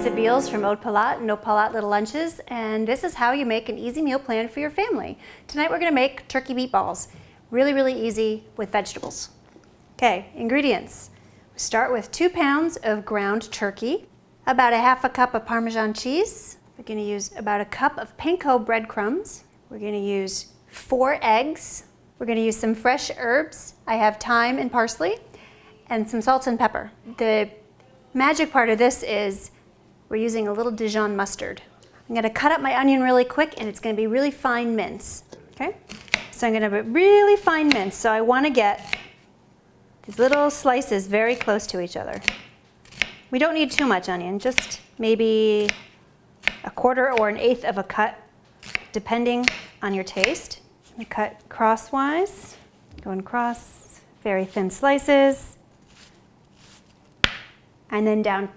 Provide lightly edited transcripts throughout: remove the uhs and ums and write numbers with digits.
Lisa Beels from Eau de Palat and Eau de Palat Little Lunches, and this is how you make an easy meal plan for your family. Tonight we're going to make turkey meatballs. Really, really easy with vegetables. Okay, ingredients. We start with 2 pounds of ground turkey, about a half a cup of Parmesan cheese. We're going to use about a cup of panko breadcrumbs. We're going to use 4 eggs. We're going to use some fresh herbs. I have thyme and parsley, and some salt and pepper. The magic part of this is we're using a little Dijon mustard. I'm going to cut up my onion really quick, and it's going to be really fine mince. Okay? So I'm going to be really fine mince. So I want to get these little slices very close to each other. We don't need too much onion, just maybe a quarter or an eighth of a cut, depending on your taste. I cut crosswise, going across, very thin slices, and then down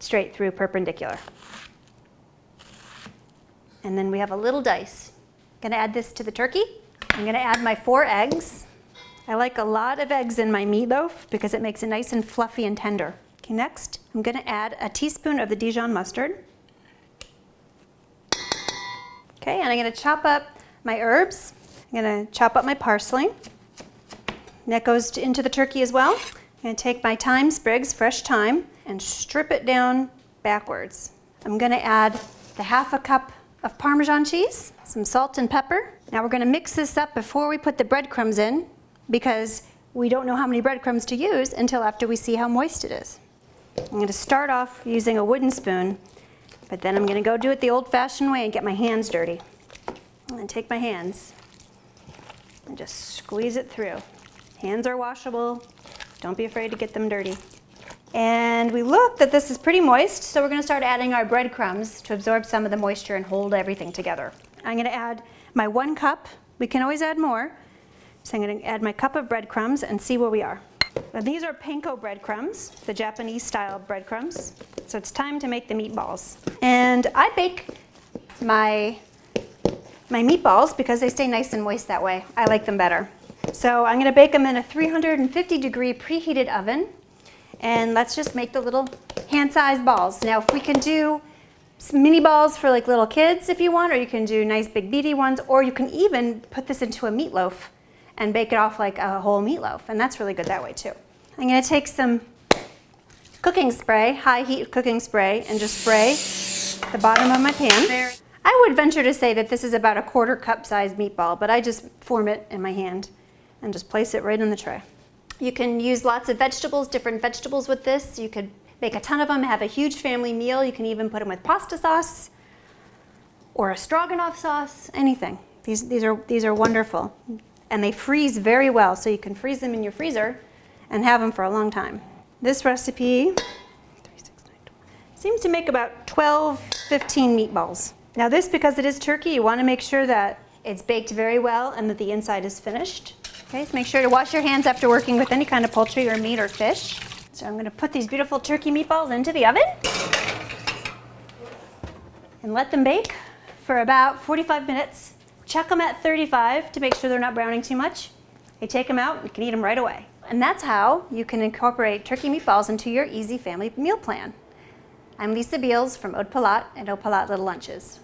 straight through perpendicular. And then we have a little dice. I'm gonna add this to the turkey. I'm gonna add my 4 eggs. I like a lot of eggs in my meatloaf because it makes it nice and fluffy and tender. Okay, next, I'm gonna add a teaspoon of the Dijon mustard. Okay, and I'm gonna chop up my herbs. I'm gonna chop up my parsley. And that goes into the turkey as well. I'm gonna take my thyme sprigs, fresh thyme, and strip it down backwards. I'm gonna add the half a cup of Parmesan cheese, some salt and pepper. Now we're gonna mix this up before we put the breadcrumbs in because we don't know how many breadcrumbs to use until after we see how moist it is. I'm gonna start off using a wooden spoon, but then I'm gonna go do it the old-fashioned way and get my hands dirty. And then take my hands and just squeeze it through. Hands are washable. Don't be afraid to get them dirty. And we look that this is pretty moist, so we're gonna start adding our breadcrumbs to absorb some of the moisture and hold everything together. I'm gonna add my 1 cup. We can always add more. So I'm gonna add my cup of breadcrumbs and see where we are. Now these are panko breadcrumbs, the Japanese style breadcrumbs. So it's time to make the meatballs. And I bake my meatballs because they stay nice and moist that way. I like them better. So I'm gonna bake them in a 350-degree preheated oven. And let's just make the little hand-sized balls. Now if we can do mini balls for like little kids if you want, or you can do nice big beady ones, or you can even put this into a meatloaf and bake it off like a whole meatloaf, and that's really good that way too. I'm gonna take some cooking spray, high heat cooking spray, and just spray the bottom of my pan. I would venture to say that this is about a 1/4 cup size meatball, but I just form it in my hand and just place it right in the tray. You can use lots of vegetables, different vegetables with this. You could make a ton of them, have a huge family meal. You can even put them with pasta sauce or a stroganoff sauce, anything. These are wonderful. And they freeze very well, so you can freeze them in your freezer and have them for a long time. This recipe seems to make about 12, 15 meatballs. Now this, because it is turkey, you want to make sure that it's baked very well and that the inside is finished. Okay, so make sure to wash your hands after working with any kind of poultry or meat or fish. So I'm going to put these beautiful turkey meatballs into the oven and let them bake for about 45 minutes. Check them at 35 to make sure they're not browning too much. You take them out, you can eat them right away. And that's how you can incorporate turkey meatballs into your easy family meal plan. I'm Lisa Beels from Eau de Palat and Eau de Palat Little Lunches.